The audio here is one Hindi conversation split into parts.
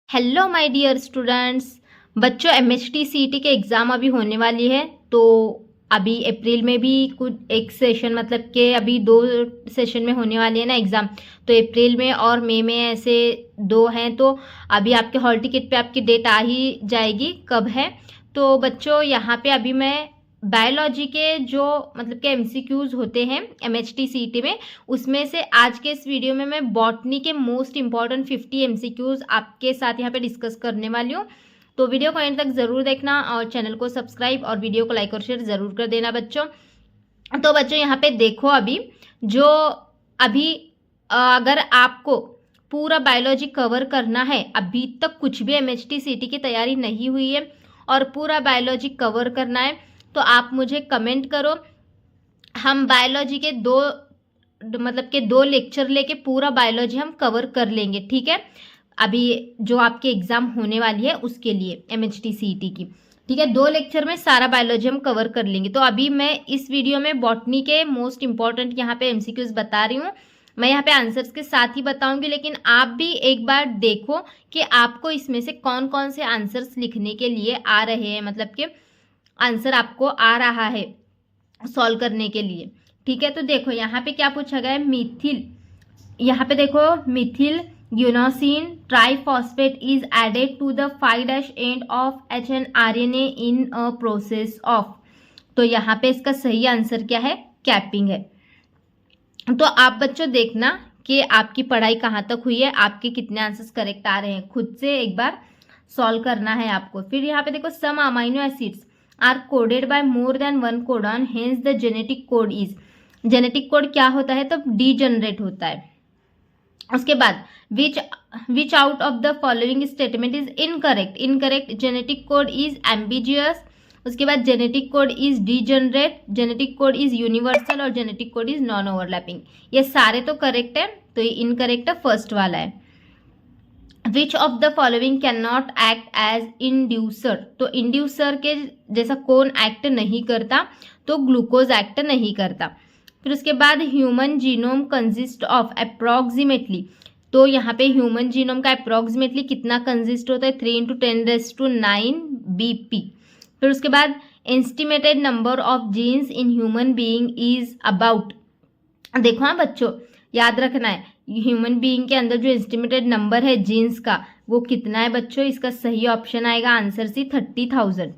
Hello my dear students. बच्चों, एमएचटी सीईटी के एग्ज़ाम अभी होने वाली है। तो अभी अप्रैल में भी कुछ एक सेशन, मतलब कि अभी 2 सेशन में होने वाली है ना एग्ज़ाम। तो अप्रैल में और मई में ऐसे 2 हैं। तो अभी आपके हॉल टिकट पे आपकी डेट आ ही जाएगी कब है। तो बच्चों, यहाँ पे अभी मैं बायोलॉजी के जो मतलब के एमसीक्यूज़ होते हैं एमएचटी सीईटी में, उसमें से आज के इस वीडियो में मैं बॉटनी के मोस्ट इंपॉर्टेंट 50 एमसीक्यूज आपके साथ यहाँ पे डिस्कस करने वाली हूँ। तो वीडियो को एंड तक ज़रूर देखना और चैनल को सब्सक्राइब और वीडियो को लाइक और शेयर ज़रूर कर देना बच्चों। तो बच्चों, यहाँ पे देखो अभी जो अभी अगर आपको पूरा बायोलॉजी कवर करना है, अभी तक कुछ भी एमएचटी सीईटी की तैयारी नहीं हुई है और पूरा बायोलॉजी कवर करना है, तो आप मुझे कमेंट करो। हम बायोलॉजी के दो लेक्चर लेके पूरा बायोलॉजी हम कवर कर लेंगे, ठीक है। अभी जो आपके एग्जाम होने वाली है उसके लिए एमएचटी सीईटी की, ठीक है, 2 लेक्चर में सारा बायोलॉजी हम कवर कर लेंगे। तो अभी मैं इस वीडियो में बॉटनी के मोस्ट इंपॉर्टेंट यहाँ पे एमसीक्यूज बता रही हूँ। मैं यहाँ पे आंसर्स के साथ ही बताऊंगी, लेकिन आप भी एक बार देखो कि आपको इसमें से कौन कौन से आंसर्स लिखने के लिए आ रहे हैं, मतलब कि आंसर आपको आ रहा है सॉल्व करने के लिए, ठीक है। तो देखो यहाँ पे क्या पूछा गया है, मिथिल, यहाँ पे देखो methyl guanosine triphosphate is added to the 5' end of HNRNA in a process of. तो यहाँ पे इसका सही आंसर क्या है, कैपिंग है। तो आप बच्चों देखना कि आपकी पढ़ाई कहाँ तक हुई है, आपके कितने आंसर्स करेक्ट आ रहे हैं, खुद से एक बार सॉल्व करना है आपको। फिर यहाँ पे देखो some amino acids are coded by more than 1 codon, hence the genetic code is. Genetic code क्या होता है, तब डी जनरेट होता है। उसके बाद which out of the following statement is incorrect. Incorrect, genetic code is ambiguous. उसके बाद genetic code is degenerate, genetic code is universal और genetic code is non overlapping. ये सारे तो करेक्ट है, तो ये इनकरेक्ट फर्स्ट वाला है। Which of the following can not act as inducer. तो इंड्यूसर के जैसा कौन एक्ट नहीं करता, तो ग्लूकोज एक्ट नहीं करता। फिर उसके बाद human genome consist of approximately. तो यहाँ पे ह्यूमन जीनोम का अप्रॉक्सीमेटली कितना कंसिस्ट होता है, 3 × 10⁹ BP। फिर उसके बाद estimated number of genes in human being is about. देखो हाँ बच्चों, याद रखना है, ह्यूमन बीइंग के अंदर जो एस्टिमेटेड नंबर है जीन्स का, वो कितना है बच्चों। इसका सही ऑप्शन आएगा आंसर सी 30,000।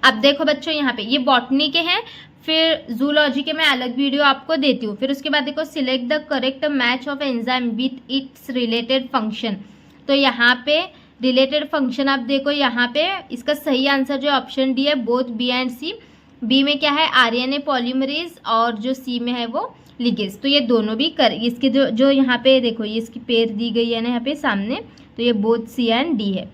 अब देखो बच्चों, यहाँ पे ये बॉटनी के हैं, फिर जूलॉजी के मैं अलग वीडियो आपको देती हूँ। फिर उसके बाद देखो select the correct match of enzyme with its related function. तो यहाँ पे रिलेटेड फंक्शन आप देखो, यहाँ पे इसका सही आंसर जो ऑप्शन डी है, both B and C. B में क्या है, RNA पॉलीमरेज, और जो सी में है वो लिगेज। तो ये दोनों भी कर, इसके जो यहाँ पे देखो, ये इसकी पेयर दी गई है ना यहाँ पे सामने, तो ये बोथ सी एंड डी है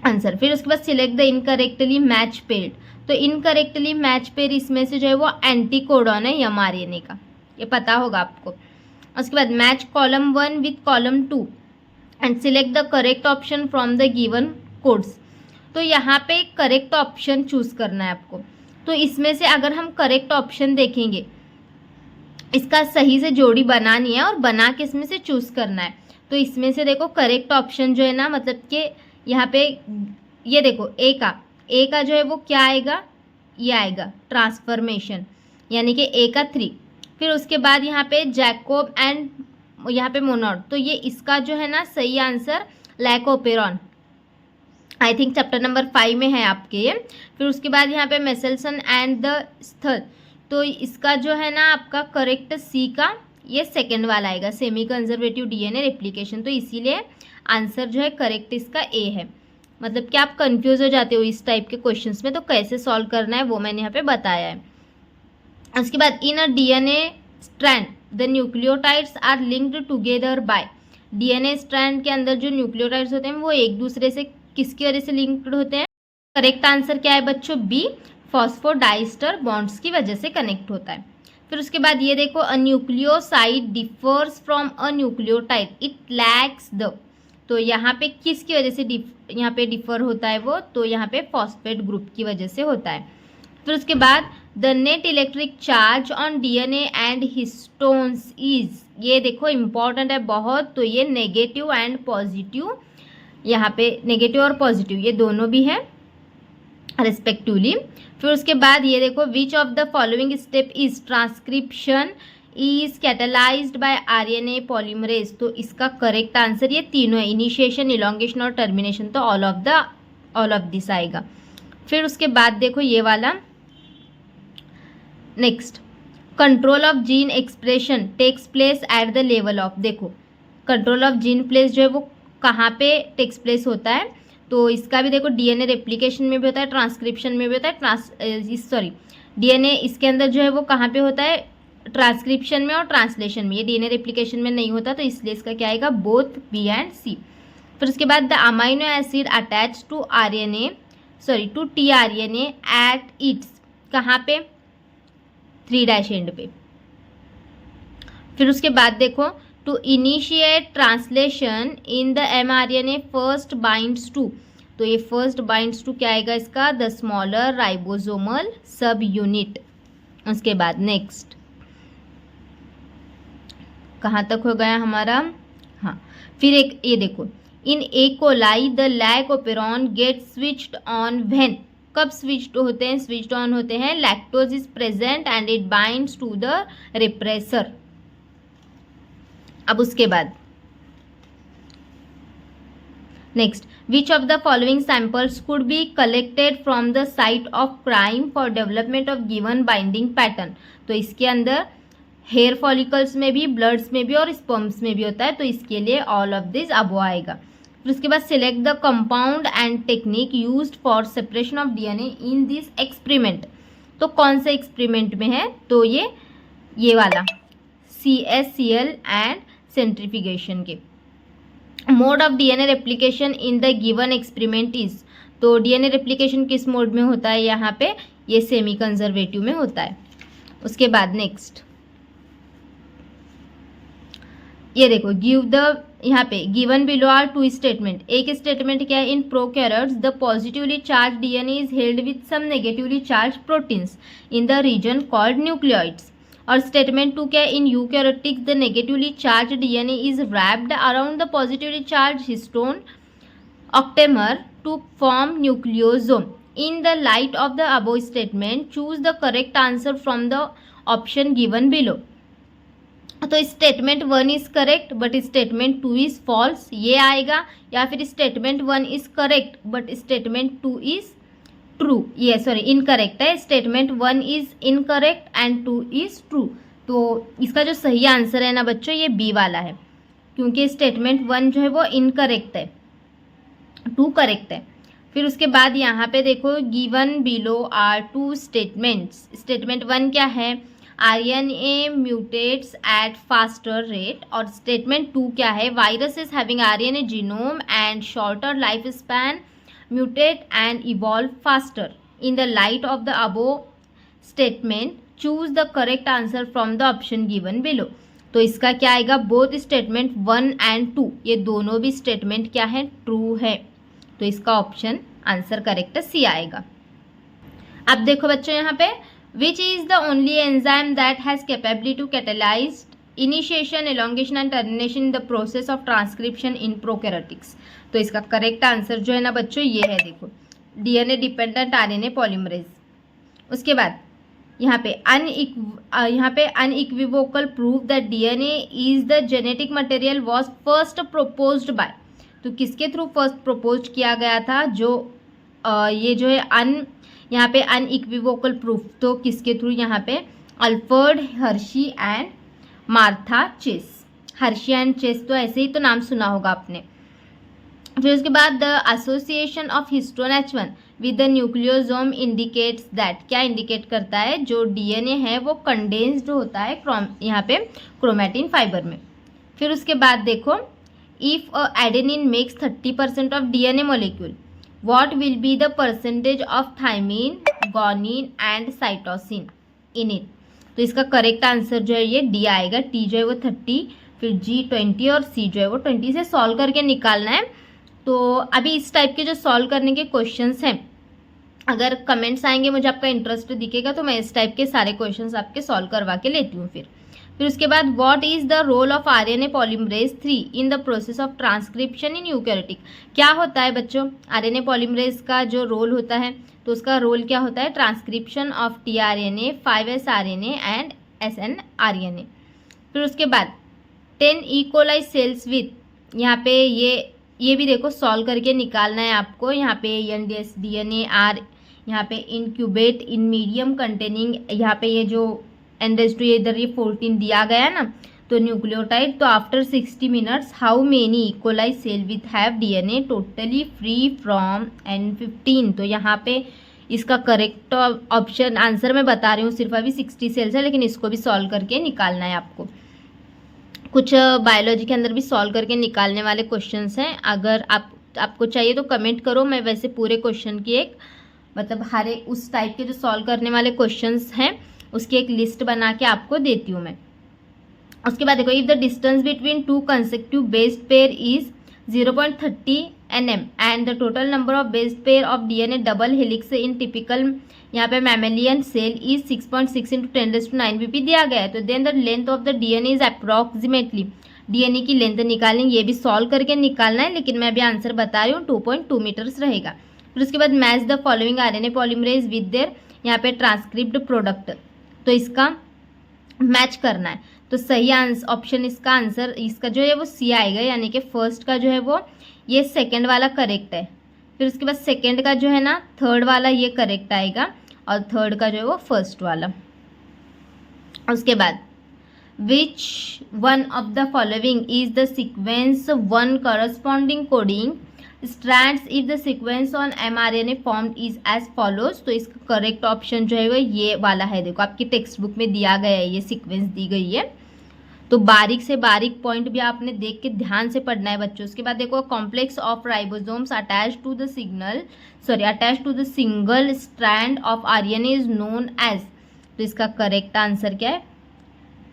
आंसर। फिर उसके बाद select the incorrectly match pair. तो इनकरेक्टली मैच पेयर इसमें से जो है वो एंटी कोडॉन है mRNA का, ये पता होगा आपको। उसके बाद match column 1 with column 2 and select the correct option from the given codes. तो यहाँ पे करेक्ट ऑप्शन चूज करना है आपको। तो इसमें से अगर हम करेक्ट ऑप्शन देखेंगे, इसका सही से जोड़ी बनानी है और बना के इसमें से चूज करना है। तो इसमें से देखो करेक्ट ऑप्शन जो है ना, मतलब कि यहाँ पे ये देखो ए का जो है वो क्या आएगा, ये आएगा ट्रांसफॉर्मेशन, यानी कि ए का 3। फिर उसके बाद यहाँ पे जैकोब एंड यहाँ पे मोनोड, तो ये इसका जो है ना सही answer lac operon, I think chapter number 5 में है आपके ये। फिर उसके बाद यहाँ पे मेसेल्सन एंड द स्थल, तो इसका जो है ना आपका करेक्ट सी का ये सेकेंड वाला आएगा, सेमी कंजर्वेटिव DNA रेप्लिकेशन। तो इसीलिए आंसर जो है करेक्ट इसका ए है। मतलब कि आप कंफ्यूज हो जाते हो इस टाइप के क्वेश्चंस में, तो कैसे सॉल्व करना है वो मैंने यहाँ पे बताया है। उसके बाद in a DNA strand the nucleotides are linked together by. DNA strand के अंदर जो न्यूक्लियोटाइड्स होते हैं वो एक दूसरे से किसकी वजह से लिंक्ड होते हैं। करेक्ट आंसर क्या है बच्चों, बी, फॉस्फोडाइस्टर बॉन्ड्स की वजह से कनेक्ट होता है। फिर उसके बाद ये देखो, a nucleoside differs from a nucleotide, it lacks the. तो यहाँ पे किसकी वजह से यहाँ पे डिफर होता है वो, तो यहाँ पे फॉस्फेट ग्रुप की वजह से होता है। फिर उसके बाद the net electric charge on DNA and histones is, ये देखो इंपॉर्टेंट है बहुत, तो ये नेगेटिव एंड पॉजिटिव, यहाँ पे नेगेटिव और पॉजिटिव ये दोनों भी है रिस्पेक्टिवली। फिर उसके बाद ये देखो which of the following step is transcription is catalysed by RNA polymerase, तो इसका करेक्ट आंसर ये तीनों है, इनिशिएशन, इलोंगेशन और टर्मिनेशन, तो ऑल ऑफ दिस आएगा। फिर उसके बाद देखो ये वाला next, control of gene expression takes place at the level of, देखो कंट्रोल ऑफ जीन प्लेस जो है वो कहाँ पे टेक्स प्लेस होता है, तो इसका भी देखो डीएनए रेप्लिकेशन में भी होता है, ट्रांसक्रिप्शन में भी होता है, डीएनए इसके अंदर जो है वो कहाँ पे होता है, ट्रांसक्रिप्शन में और ट्रांसलेशन में, ये डीएनए रेप्लिकेशन में नहीं होता, तो इसलिए इसका क्या आएगा, बोथ बी एंड सी। फिर उसके बाद the amino acid attach to to tRNA at its, कहाँ पे, 3' एंड पे। फिर उसके बाद देखो to initiate translation in the mRNA first binds to, तो ये फर्स्ट बाइंड्स टू क्या आएगा इसका, the smaller ribosomal subunit. उसके बाद नेक्स्ट कहाँ तक हो गया हमारा, हाँ फिर एक ये देखो in E coli the lac operon get switched on when, कब स्विच्ड होते हैं, स्विच्ड ऑन होते हैं, lactose is present and it binds to the repressor. अब उसके बाद next, which of the following samples could be collected from the site of crime for development of given binding pattern, तो इसके अंदर हेयर फॉलिकल्स में भी, ब्लड्स में भी और स्पर्म्स में भी होता है, तो इसके लिए ऑल ऑफ दिस अबो आएगा। फिर उसके बाद select the compound and technique used for separation of DNA in this experiment, तो कौन से एक्सपेरिमेंट में है, तो ये वाला CSCL एंड सेंट्रीफ्यूगेशन के। Mode of DNA replication in the given experiment is, तो डीएनए रेप्लिकेशन किस मोड में होता है, यहाँ पे ये सेमी कंजर्वेटिव में होता है। उसके बाद नेक्स्ट ये देखो गिव द, यहाँ पे गिवन बिलो आर 2 स्टेटमेंट, एक स्टेटमेंट क्या है, in prokaryotes the positively charge DNA is held with some negatively charge proteins in the region called nucleoids, और स्टेटमेंट 2 क्या है, in eukaryotics the negatively charge DNA is wrapped around the positively charge histone octamer to form nucleosome. In the light of the above statement choose the correct answer from the option given below, तो statement 1 is correct but statement 2 is false, ये आएगा, या फिर statement 1 is correct but statement 2 is true, ये सॉरी इनकरेक्ट है, statement 1 is incorrect and 2 is true, तो इसका जो सही आंसर है ना बच्चों ये बी वाला है, क्योंकि स्टेटमेंट 1 जो है वो इनकरेक्ट है, 2 करेक्ट है। फिर उसके बाद यहाँ पे देखो given below are 2 statements, statement 1 क्या है, RNA mutates at faster rate, और स्टेटमेंट 2 क्या है, virus is having RNA genome and shorter life span mutate and evolve faster. In the light of the above statement choose the correct answer from the option given below, तो इसका क्या आएगा, बोथ स्टेटमेंट 1 एंड 2 ये दोनों भी स्टेटमेंट क्या है, ट्रू है, तो इसका ऑप्शन आंसर करेक्ट सी आएगा। अब देखो बच्चों यहाँ पे which is the only enzyme that has capability to catalyze initiation, elongation and termination in the process of transcription in prokaryotics, तो इसका करेक्ट आंसर जो है ना बच्चों ये है, देखो डीएनए डिपेंडेंट आरएनए पॉलीमरेज। उसके बाद यहाँ पे unequivocal proof that DNA is the genetic material was first proposed by, तो किसके थ्रू फर्स्ट प्रोपोज किया गया था, जो ये जो है यहाँ पे अनइक्विवोकल प्रूफ, तो किसके थ्रू, यहाँ पे Alfred Hershey and Martha Chase, Hershey and Chase तो ऐसे ही तो नाम सुना होगा आपने। फिर उसके बाद the association of histone H1 with the nucleosome indicates that, क्या इंडिकेट करता है, जो डीएनए है वो कंडेंस्ड होता है यहाँ पे क्रोमैटिन फाइबर में। फिर उसके बाद देखो if adenine makes 30% of DNA molecule, what will be the percentage of thymine, guanine and cytosine in it, तो इसका करेक्ट आंसर जो है ये डी आएगा, टी जो है वो 30, फिर जी 20 और सी जो है वो 20 से सॉल्व करके निकालना है। तो अभी इस टाइप के जो सॉल्व करने के क्वेश्चंस हैं अगर कमेंट्स आएंगे, मुझे आपका इंटरेस्ट दिखेगा, तो मैं इस टाइप के सारे क्वेश्चंस आपके सॉल्व करवा के लेती हूँ। फिर उसके बाद what is the role of RNA polymerase 3 in the process of transcription in eukaryotic. क्या होता है बच्चों आरएनए पॉलीमरेज का जो रोल होता है, तो उसका रोल क्या होता है, transcription of tRNA, 5s RNA and snRNA. फिर उसके बाद 10 ई कोलाई सेल्स विथ, यहाँ पे ये भी देखो सॉल्व करके निकालना है आपको। यहाँ पे एनडीएस डीएनए आर, यहाँ पे इनक्यूबेट इन मीडियम कंटेनिंग, यहाँ पे ये जो एंडेस्टू इधर ये 14 दिया गया है ना, तो न्यूक्लियोटाइड। तो after 60 minutes how many E coli cell with have DNA totally free from N15। तो यहाँ पे इसका करेक्ट ऑप्शन आंसर मैं बता रही हूँ, सिर्फ अभी 60 सेल्स है, लेकिन इसको भी सॉल्व करके निकालना है आपको। कुछ बायोलॉजी के अंदर भी सॉल्व करके निकालने वाले क्वेश्चंस हैं। अगर आपको चाहिए तो कमेंट करो, मैं वैसे पूरे क्वेश्चन की एक मतलब हर एक उस टाइप के जो सॉल्व करने वाले क्वेश्चंस हैं उसकी एक लिस्ट बना के आपको देती हूँ मैं। उसके बाद देखो, if the distance between two consecutive based pair is 0.30 nm and the total number of based pair of DNA double helix in typical यहाँ पे मैमेलियन सेल इज 6.6 × 10⁹ pp दिया गया है। तो then the length of the DNA is approximately, DNA की लेंथ निकालेंगे, ये भी सॉल्व करके निकालना है, लेकिन मैं अभी आंसर बता रही हूँ 2.2 मीटर्स रहेगा। फिर उसके बाद match the following RNA polymerase with their, यहाँ पे ट्रांसक्रिप्ट प्रोडक्ट, तो इसका मैच करना है। तो सही ऑप्शन इसका आंसर इसका जो है वो सी आएगा, यानी कि फर्स्ट का जो है वो ये सेकंड वाला करेक्ट है। फिर उसके बाद सेकंड का जो है ना थर्ड वाला ये करेक्ट आएगा, और थर्ड का जो है वो फर्स्ट वाला। उसके बाद which one of the following is the sequence one corresponding coding strands if the sequence on mRNA formed is as follows। तो इसका करेक्ट ऑप्शन जो है वो ये वाला है। देखो आपकी टेक्स्ट बुक में दिया गया है, ये सीक्वेंस दी गई है, तो बारीक से बारीक पॉइंट भी आपने देख के ध्यान से पढ़ना है बच्चों। उसके बाद देखो, complex of ribosomes attach to the single strand of RNA is known as. तो इसका करेक्ट आंसर क्या है,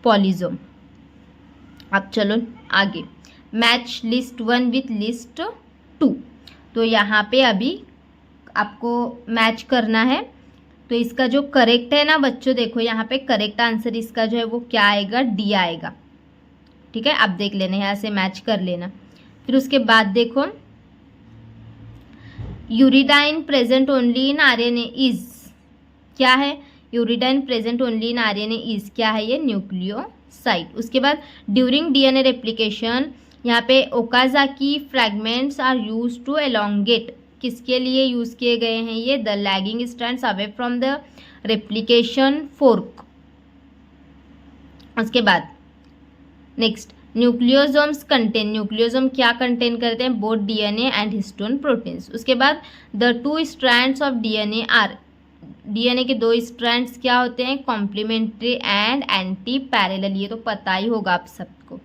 पॉलीसोम। अब चलो आगे, मैच लिस्ट 1 विथ लिस्ट 2। तो यहाँ पे अभी आपको मैच करना है। तो इसका जो करेक्ट है ना बच्चों, देखो यहाँ पे करेक्ट आंसर इसका जो है वो क्या आएगा, डी आएगा। ठीक है, आप देख लेना, यहाँ से मैच कर लेना। फिर उसके बाद देखो, uridine present only in RNA is, क्या है, uridine present only in RNA is क्या है, ये न्यूक्लियोसाइड। उसके बाद ड्यूरिंग डीएनए रेप्लिकेशन, यहाँ पे Okazaki fragments are use to elongate, किसके लिए यूज़ किए गए हैं ये, the lagging strands away from the replication fork. उसके बाद नेक्स्ट, न्यूक्लियोसोम्स कंटेन, न्यूक्लियोसोम क्या कंटेन करते हैं, both DNA and histone proteins. उसके बाद the 2 strands of DNA are, DNA के 2 स्ट्रैंड्स क्या होते हैं, कॉम्प्लीमेंट्री एंड एंटी पैरेलल, ये तो पता ही होगा आप सबको।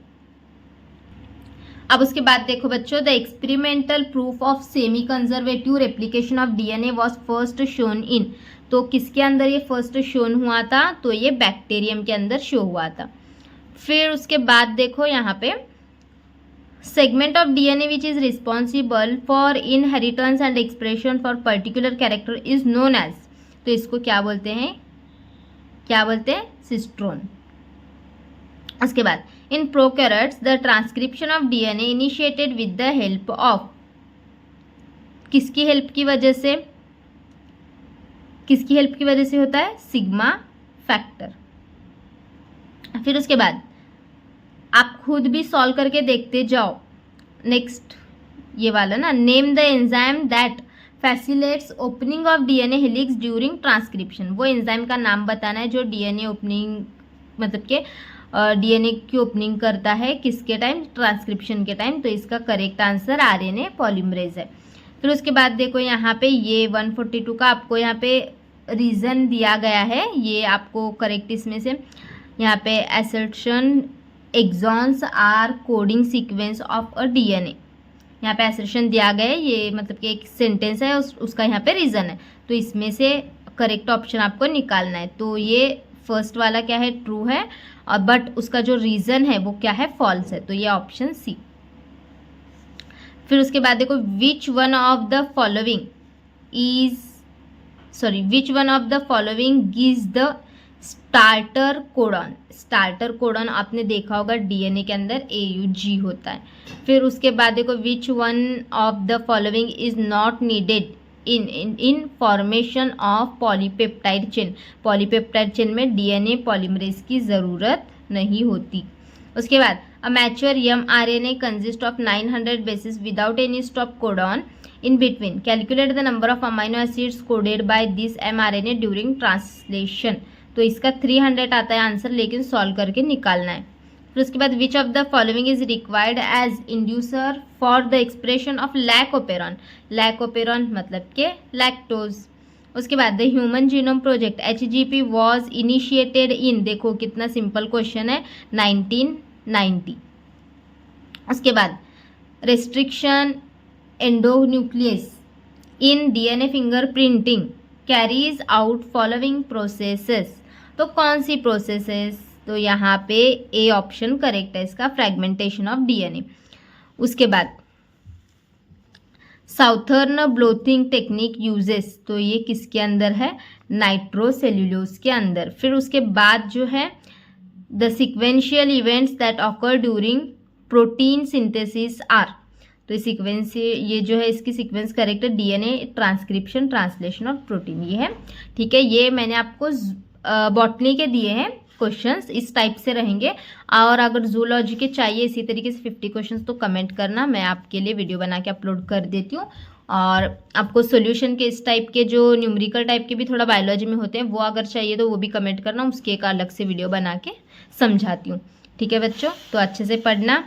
अब उसके बाद देखो बच्चों, the experimental proof of semi conservative replication of DNA was first shown in, तो किसके अंदर ये फर्स्ट शोन हुआ था, तो ये बैक्टीरियम के अंदर शो हुआ था। फिर उसके बाद देखो यहाँ पे, segment of DNA which is responsible for inheritance and expression for particular character is known as, तो इसको क्या बोलते हैं, सिस्ट्रोन। उसके बाद in prokaryotes the transcription of DNA initiated with the help of, किसकी हेल्प की वजह से, होता है, सिग्मा फैक्टर। फिर उसके बाद आप खुद भी सॉल्व करके देखते जाओ। नेक्स्ट ये वाला ना, name the enzyme that facilitates opening of DNA helix during transcription, वो एंजाइम का नाम बताना है जो डीएनए ओपनिंग मतलब के डीएनए की ओपनिंग करता है, किसके टाइम, ट्रांसक्रिप्शन के टाइम। तो इसका करेक्ट आंसर आरएनए पॉलीमरेज है। फिर उसके बाद देखो यहाँ पे ये 142 का आपको यहाँ पे रीज़न दिया गया है, ये आपको करेक्ट इसमें से यहाँ पे assertion exons are coding sequence of a DNA, यहाँ पे असर्शन दिया गया है, ये मतलब कि एक सेंटेंस है, उसका यहाँ पे रीज़न है। तो इसमें से करेक्ट ऑप्शन आपको निकालना है। तो ये फर्स्ट वाला क्या है, ट्रू है, और बट उसका जो रीज़न है वो क्या है, फॉल्स है, तो ये ऑप्शन सी। फिर उसके बाद देखो, which one of the following is sorry which one of the following gives the starter codon. Starter codon आपने देखा होगा डीएनए के अंदर AUG होता है। फिर उसके बाद देखो which one of the following is not needed in formation of polypeptide chain. Polypeptide chain में डीएनए पॉलीमरेज की ज़रूरत नहीं होती। उसके बाद a mature mRNA consist of 900 basis without any stop codon in between. Calculate the number of amino acids coded by this mRNA during translation. तो इसका 300 आता है आंसर, लेकिन सॉल्व करके निकालना है। फिर उसके बाद which of the following is required as inducer for the expression of lac operon. Lac operon मतलब के लैक्टोज। उसके बाद the human genome project HGP was initiated in, देखो कितना सिंपल क्वेश्चन है, 1990। उसके बाद restriction endonuclease in DNA fingerprinting carries out following processes. तो कौन सी प्रोसेसेस, तो यहाँ पे ए ऑप्शन करेक्ट है इसका, फ्रैगमेंटेशन ऑफ डीएनए। उसके बाद साउथर्न ब्लोथिंग टेक्निक यूजेस, तो ये किसके अंदर है, नाइट्रोसेल्यूलोज के अंदर। फिर उसके बाद जो है the sequential events that occur during protein synthesis are, तो सीक्वेंस ये जो है इसकी सीक्वेंस करेक्ट है, डीएनए ट्रांसक्रिप्शन ट्रांसलेशन और प्रोटीन, ये है। ठीक है, ये मैंने आपको बॉटनी के दिए हैं क्वेश्चंस, इस टाइप से रहेंगे। और अगर जूलॉजी के चाहिए इसी तरीके से 50 क्वेश्चंस तो कमेंट करना, मैं आपके लिए वीडियो बना के अपलोड कर देती हूँ। और आपको सॉल्यूशन के इस टाइप के जो न्यूमेरिकल टाइप के भी थोड़ा बायोलॉजी में होते हैं वो अगर चाहिए तो वो भी कमेंट करना, उसके एक अलग से वीडियो बना के समझाती हूँ। ठीक है बच्चों, तो अच्छे से पढ़ना।